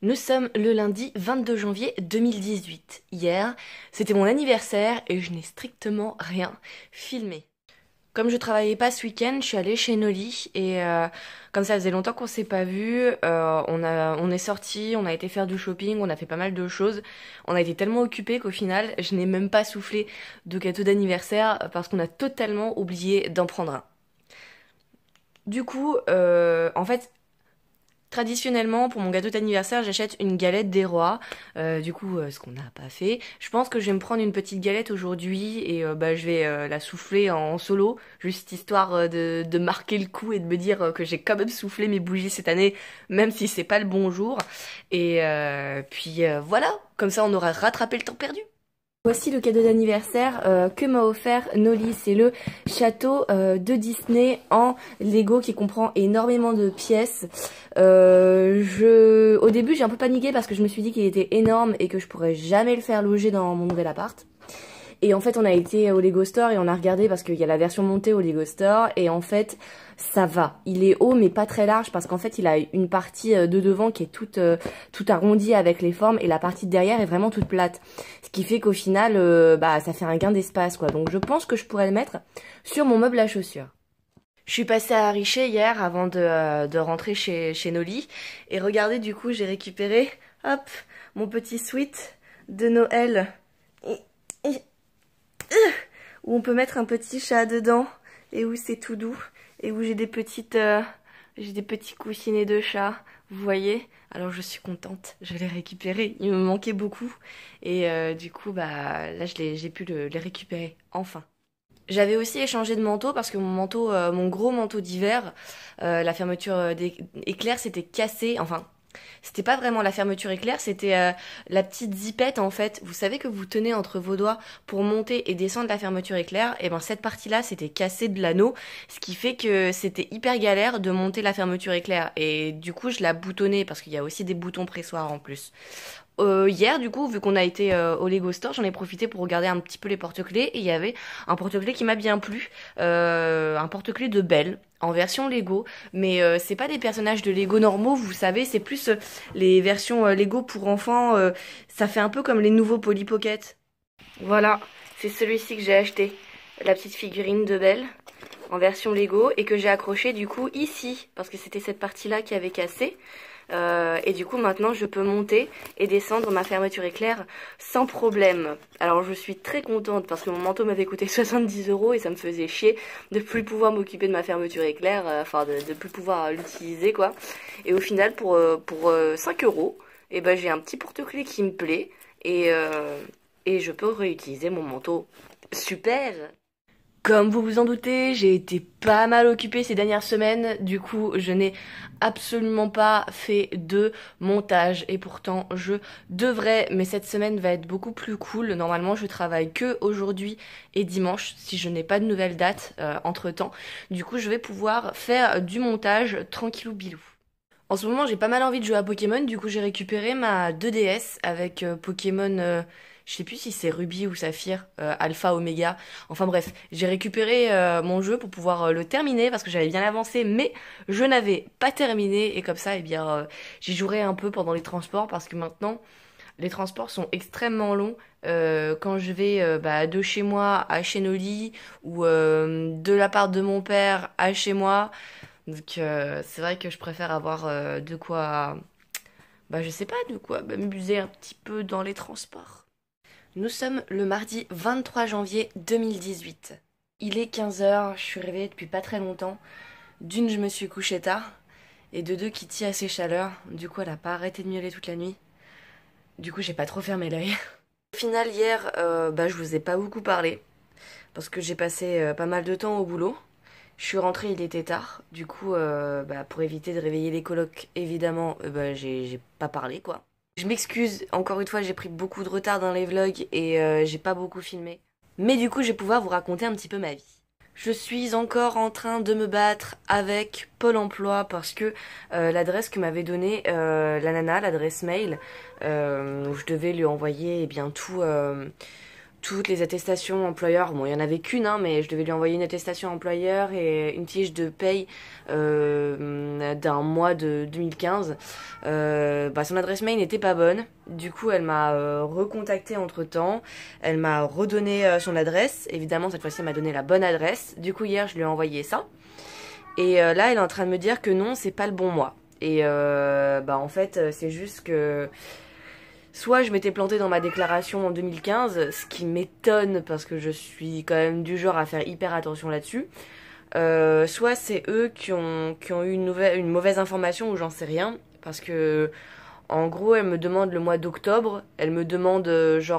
Nous sommes le lundi 22 janvier 2018. Hier, c'était mon anniversaire et je n'ai strictement rien filmé. Comme je travaillais pas ce week-end, je suis allée chez Noli et comme ça faisait longtemps qu'on s'est pas vu, on est sorti, on a été faire du shopping, on a fait pas mal de choses. On a été tellement occupés qu'au final, je n'ai même pas soufflé de gâteau d'anniversaire parce qu'on a totalement oublié d'en prendre un. Du coup, en fait, traditionnellement, pour mon gâteau d'anniversaire, j'achète une galette des rois. Ce qu'on n'a pas fait. Je pense que je vais me prendre une petite galette aujourd'hui et je vais la souffler en solo, juste histoire de marquer le coup et de me dire que j'ai quand même soufflé mes bougies cette année, même si c'est pas le bon jour. Voilà, comme ça on aura rattrapé le temps perdu. Voici le cadeau d'anniversaire que m'a offert Noli. C'est le château de Disney en Lego qui comprend énormément de pièces. Au début, j'ai un peu paniqué parce que je me suis dit qu'il était énorme et que je pourrais jamais le faire loger dans mon nouvel appart. Et en fait, on a été au Lego Store et on a regardé parce qu'il y a la version montée au Lego Store. Et en fait, ça va. Il est haut mais pas très large parce qu'en fait, il a une partie de devant qui est toute arrondie avec les formes et la partie de derrière est vraiment toute plate. Ce qui fait qu'au final, ça fait un gain d'espace, quoi. Donc je pense que je pourrais le mettre sur mon meuble à chaussures. Je suis passée à Richer hier avant de rentrer chez Noli. Et regardez, du coup, j'ai récupéré, hop, mon petit sweat de Noël. Où on peut mettre un petit chat dedans et où c'est tout doux et où j'ai des petits coussinets de chat, vous voyez. Alors je suis contente, je l'ai récupéré, il me manquait beaucoup et là j'ai pu les récupérer enfin. J'avais aussi échangé de manteau parce que mon manteau, mon gros manteau d'hiver, la fermeture éclair s'était cassée, enfin c'était pas vraiment la fermeture éclair, c'était la petite zippette en fait. Vous savez que vous tenez entre vos doigts pour monter et descendre la fermeture éclair. Et ben cette partie-là, c'était cassé de l'anneau, ce qui fait que c'était hyper galère de monter la fermeture éclair. Et du coup, je la boutonnais parce qu'il y a aussi des boutons pressoirs en plus. Hier, du coup, vu qu'on a été au Lego Store, j'en ai profité pour regarder un petit peu les porte-clés et il y avait un porte-clés qui m'a bien plu, un porte-clés de Belle en version Lego, mais c'est pas des personnages de Lego normaux, vous savez, c'est plus les versions Lego pour enfants, ça fait un peu comme les nouveaux Polly Pocket. Voilà, c'est celui-ci que j'ai acheté, la petite figurine de Belle en version Lego et que j'ai accroché du coup ici parce que c'était cette partie-là qui avait cassé. Et du coup maintenant je peux monter et descendre ma fermeture éclair sans problème. Alors je suis très contente parce que mon manteau m'avait coûté 70 € et ça me faisait chier de plus pouvoir m'occuper de ma fermeture éclair, de plus pouvoir l'utiliser quoi. Et au final pour 5 €, et ben j'ai un petit porte-clés qui me plaît et je peux réutiliser mon manteau. Super! Comme vous vous en doutez, j'ai été pas mal occupée ces dernières semaines, du coup je n'ai absolument pas fait de montage et pourtant je devrais, mais cette semaine va être beaucoup plus cool. Normalement je travaille que aujourd'hui et dimanche si je n'ai pas de nouvelles dates entre temps. Du coup je vais pouvoir faire du montage tranquillou bilou. En ce moment j'ai pas mal envie de jouer à Pokémon, du coup j'ai récupéré ma 2DS avec Pokémon... je sais plus si c'est Ruby ou Saphir, Alpha, Omega. Enfin bref, j'ai récupéré mon jeu pour pouvoir le terminer parce que j'avais bien avancé, mais je n'avais pas terminé. Et comme ça, j'y jouerai un peu pendant les transports parce que maintenant, les transports sont extrêmement longs. Quand je vais de chez moi à chez Noli ou de la part de mon père à chez moi. Donc c'est vrai que je préfère avoir de quoi, je sais pas, de quoi m'amuser un petit peu dans les transports. Nous sommes le mardi 23 janvier 2018. Il est 15 heures, je suis réveillée depuis pas très longtemps. D'une, je me suis couchée tard. Et de deux, Kitty a ses chaleurs. Du coup, elle a pas arrêté de miauler toute la nuit. Du coup, j'ai pas trop fermé l'œil. Au final, hier, je vous ai pas beaucoup parlé. Parce que j'ai passé pas mal de temps au boulot. Je suis rentrée, il était tard. Du coup, pour éviter de réveiller les colocs, évidemment, j'ai pas parlé, quoi. Je m'excuse, encore une fois, j'ai pris beaucoup de retard dans les vlogs et j'ai pas beaucoup filmé. Mais du coup, je vais pouvoir vous raconter un petit peu ma vie. Je suis encore en train de me battre avec Pôle emploi parce que l'adresse que m'avait donnée la nana, l'adresse mail, où je devais lui envoyer tout toutes les attestations employeurs. Bon, il y en avait qu'une, hein, mais je devais lui envoyer une attestation employeur et une fiche de paye d'un mois de 2015. Son adresse mail n'était pas bonne. Du coup, elle m'a recontacté entre-temps. Elle m'a redonné son adresse. Évidemment, cette fois-ci, elle m'a donné la bonne adresse. Du coup, hier, je lui ai envoyé ça. Et là, elle est en train de me dire que non, c'est pas le bon mois. Et en fait, c'est juste que soit je m'étais plantée dans ma déclaration en 2015, ce qui m'étonne parce que je suis quand même du genre à faire hyper attention là-dessus. Soit c'est eux qui ont eu une mauvaise information ou j'en sais rien. Parce que, en gros, elle me demande le mois d'octobre. Elle me demande je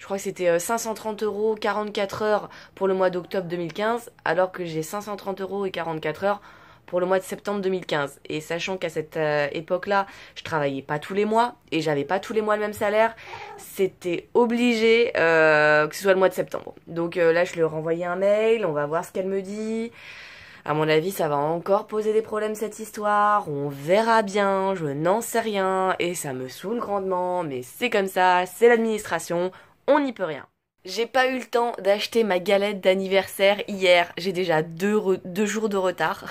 crois que c'était 530 € 44 heures pour le mois d'octobre 2015, alors que j'ai 530 € et 44 heures pour le mois de septembre 2015. Et sachant qu'à cette époque-là, je travaillais pas tous les mois et j'avais pas tous les mois le même salaire, c'était obligé que ce soit le mois de septembre. Donc là, je lui ai renvoyé un mail, on va voir ce qu'elle me dit. À mon avis, ça va encore poser des problèmes cette histoire, on verra bien, je n'en sais rien et ça me saoule grandement, mais c'est comme ça, c'est l'administration, on n'y peut rien. J'ai pas eu le temps d'acheter ma galette d'anniversaire hier, j'ai déjà deux jours de retard.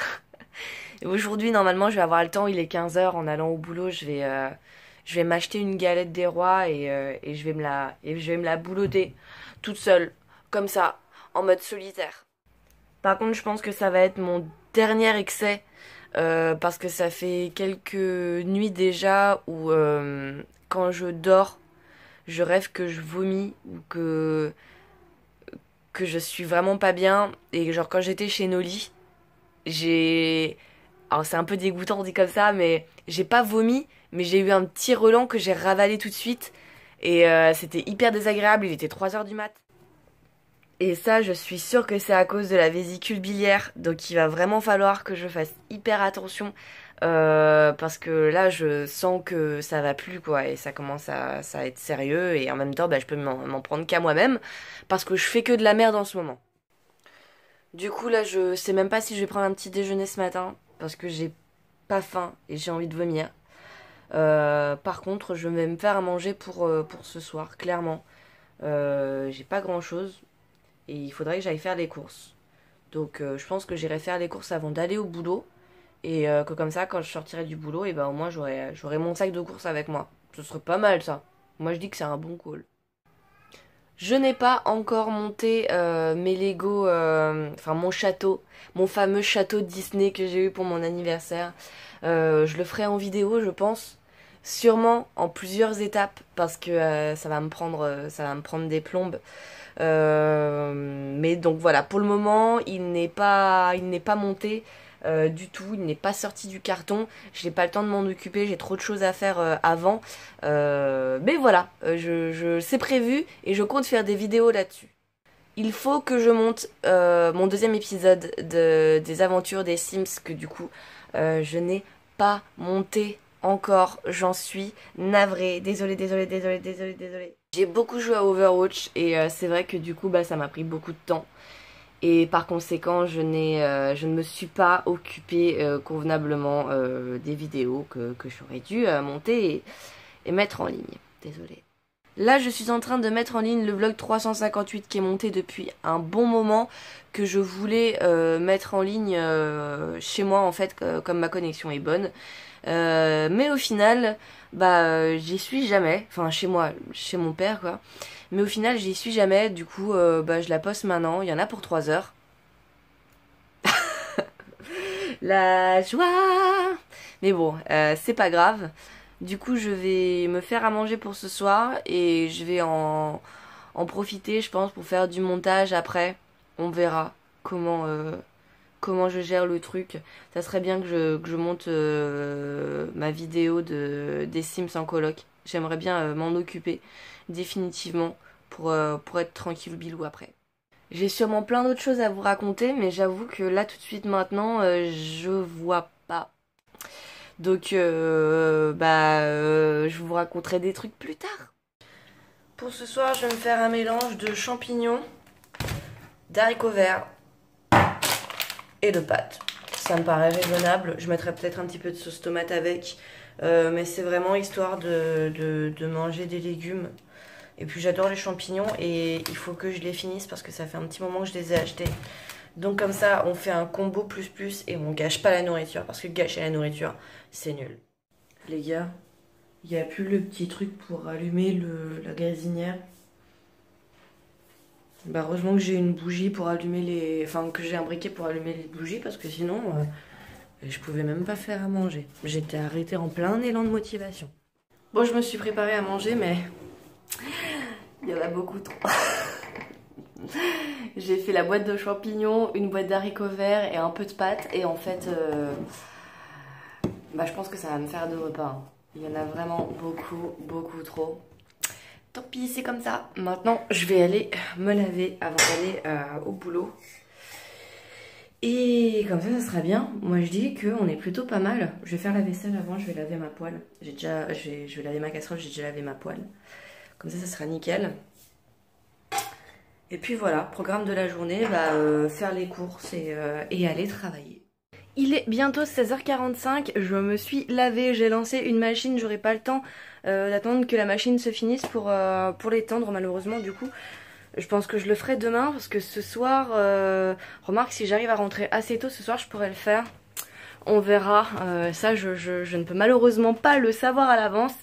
Et aujourd'hui, normalement, je vais avoir le temps, il est 15 h en allant au boulot, je vais m'acheter une galette des rois et je vais me la boulotter toute seule, comme ça, en mode solitaire. Par contre, je pense que ça va être mon dernier excès parce que ça fait quelques nuits déjà où quand je dors, je rêve que je vomis ou que je suis vraiment pas bien. Et genre quand j'étais chez Noli, alors c'est un peu dégoûtant dit comme ça, mais j'ai pas vomi, mais j'ai eu un petit relent que j'ai ravalé tout de suite. Et c'était hyper désagréable, il était 3 h du mat. Et ça, je suis sûre que c'est à cause de la vésicule biliaire. Donc il va vraiment falloir que je fasse hyper attention. Parce que là, je sens que ça va plus, quoi. Et ça commence à être sérieux. Et en même temps, je peux m'en prendre qu'à moi-même. Parce que je fais que de la merde en ce moment. Du coup, là, je sais même pas si je vais prendre un petit déjeuner ce matin. Parce que j'ai pas faim et j'ai envie de vomir. Par contre, je vais me faire à manger pour ce soir, clairement. J'ai pas grand-chose. Et il faudrait que j'aille faire les courses. Donc je pense que j'irai faire les courses avant d'aller au boulot. Et que comme ça, quand je sortirai du boulot, et au moins j'aurai mon sac de courses avec moi. Ce serait pas mal ça. Moi je dis que c'est un bon call. Je n'ai pas encore monté mes Lego, enfin mon château, mon fameux château Disney que j'ai eu pour mon anniversaire. Je le ferai en vidéo, je pense. Sûrement en plusieurs étapes parce que ça va me prendre des plombes. Mais donc voilà, pour le moment, il n'est pas monté du tout, il n'est pas sorti du carton. Je n'ai pas le temps de m'en occuper, j'ai trop de choses à faire avant. Mais voilà, c'est prévu et je compte faire des vidéos là-dessus. Il faut que je monte mon deuxième épisode des aventures des Sims que du coup je n'ai pas monté encore, j'en suis navrée. Désolée. J'ai beaucoup joué à Overwatch et c'est vrai que du coup ça m'a pris beaucoup de temps. Et par conséquent je ne me suis pas occupée convenablement des vidéos que j'aurais dû monter et mettre en ligne. Désolée. Là, je suis en train de mettre en ligne le vlog 358 qui est monté depuis un bon moment, que je voulais mettre en ligne chez moi en fait, comme ma connexion est bonne. Mais au final, j'y suis jamais. Enfin, chez moi, chez mon père, quoi. Mais au final, j'y suis jamais. Du coup, je la poste maintenant. Il y en a pour 3 heures. La joie! Mais bon, c'est pas grave. Du coup, je vais me faire à manger pour ce soir et je vais en profiter, je pense, pour faire du montage après. On verra comment je gère le truc. Ça serait bien que je monte ma vidéo des Sims en coloc. J'aimerais bien m'en occuper définitivement pour être tranquille bilou après. J'ai sûrement plein d'autres choses à vous raconter, mais j'avoue que là tout de suite maintenant, je vois pas. Donc je vous raconterai des trucs plus tard. Pour ce soir, je vais me faire un mélange de champignons, d'haricots verts et de pâtes. Ça me paraît raisonnable. Je mettrai peut-être un petit peu de sauce tomate avec. Mais c'est vraiment histoire de manger des légumes Et puis j'adore les champignons et il faut que je les finisse parce que ça fait un petit moment que je les ai achetés. Donc comme ça, on fait un combo plus et on gâche pas la nourriture parce que gâcher la nourriture, c'est nul. Les gars, il n'y a plus le petit truc pour allumer la gazinière. Bah heureusement que j'ai une bougie pour allumer les... Enfin, que j'ai un briquet pour allumer les bougies parce que sinon, je pouvais même pas faire à manger. J'étais arrêtée en plein élan de motivation. Bon, je me suis préparée à manger, mais il y en a beaucoup trop. J'ai fait la boîte de champignons, une boîte d'haricots verts et un peu de pâtes. Et en fait, bah, je pense que ça va me faire 2 repas. Hein. Il y en a vraiment beaucoup trop. Tant pis, c'est comme ça. Maintenant, je vais aller me laver avant d'aller au boulot. Et comme ça sera bien. Moi, je dis qu'on est plutôt pas mal. Je vais faire la vaisselle avant, je vais laver ma poêle. Je vais laver ma casserole, j'ai déjà lavé ma poêle. Comme ça sera nickel. Et puis voilà, programme de la journée, faire les courses et aller travailler. Il est bientôt 16h45, je me suis lavée, j'ai lancé une machine, j'aurai pas le temps d'attendre que la machine se finisse pour l'étendre malheureusement du coup. Je pense que je le ferai demain parce que ce soir, remarque si j'arrive à rentrer assez tôt ce soir je pourrais le faire. On verra, ça je ne peux malheureusement pas le savoir à l'avance.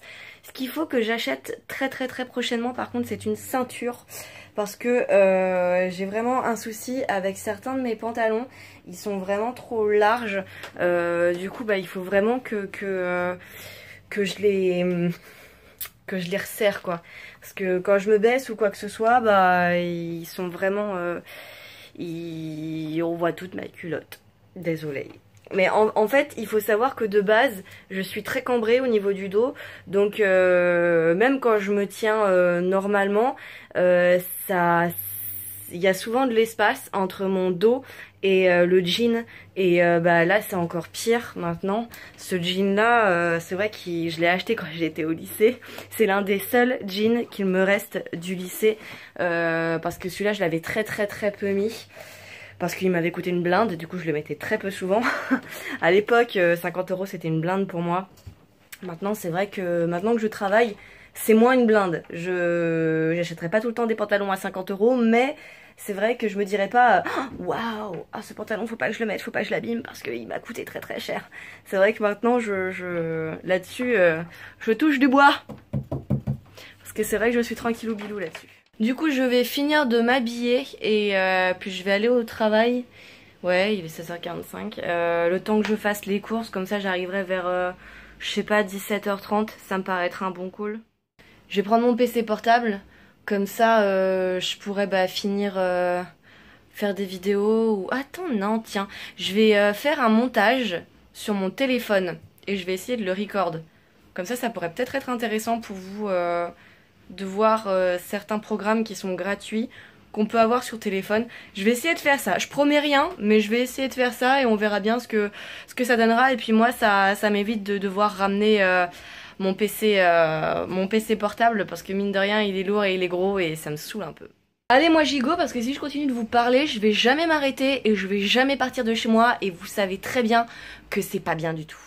Ce qu'il faut que j'achète très prochainement par contre c'est une ceinture. Parce que j'ai vraiment un souci avec certains de mes pantalons. Ils sont vraiment trop larges. Du coup, il faut vraiment que je les resserre, quoi. Parce que quand je me baisse ou quoi que ce soit, ils sont vraiment... on voit toute ma culotte. Désolée. Mais en fait, il faut savoir que de base, je suis très cambrée au niveau du dos. Donc, même quand je me tiens normalement, il y a souvent de l'espace entre mon dos et le jean. Et là, c'est encore pire maintenant. Ce jean-là, c'est vrai que je l'ai acheté quand j'étais au lycée. C'est l'un des seuls jeans qu'il me reste du lycée. Parce que celui-là, je l'avais très peu mis. Parce qu'il m'avait coûté une blinde, du coup je le mettais très peu souvent. À l'époque, 50 € c'était une blinde pour moi. Maintenant c'est vrai que maintenant que je travaille, c'est moins une blinde. Je n'achèterai pas tout le temps des pantalons à 50 €, mais c'est vrai que je me dirais pas waouh, ce pantalon faut pas que je le mette, faut pas que je l'abîme parce qu'il m'a coûté très cher. C'est vrai que maintenant là-dessus, je touche du bois. Parce que c'est vrai que je suis tranquillou bilou là-dessus. Du coup, je vais finir de m'habiller et puis je vais aller au travail. Ouais, il est 16h45. Le temps que je fasse les courses, comme ça j'arriverai vers, je sais pas, 17h30. Ça me paraît être un bon call. Je vais prendre mon PC portable. Comme ça, je pourrais finir faire des vidéos ou... Attends, non, tiens. Je vais faire un montage sur mon téléphone et je vais essayer de le record. Comme ça pourrait peut-être être intéressant pour vous... de voir certains programmes qui sont gratuits qu'on peut avoir sur téléphone. Je vais essayer de faire ça. Je promets rien, mais je vais essayer de faire ça et on verra bien ce que ça donnera. Et puis moi, ça m'évite de devoir ramener mon PC portable parce que mine de rien, il est lourd et il est gros et ça me saoule un peu. Allez, moi j'y go parce que si je continue de vous parler, je vais jamais m'arrêter et je vais jamais partir de chez moi et vous savez très bien que c'est pas bien du tout.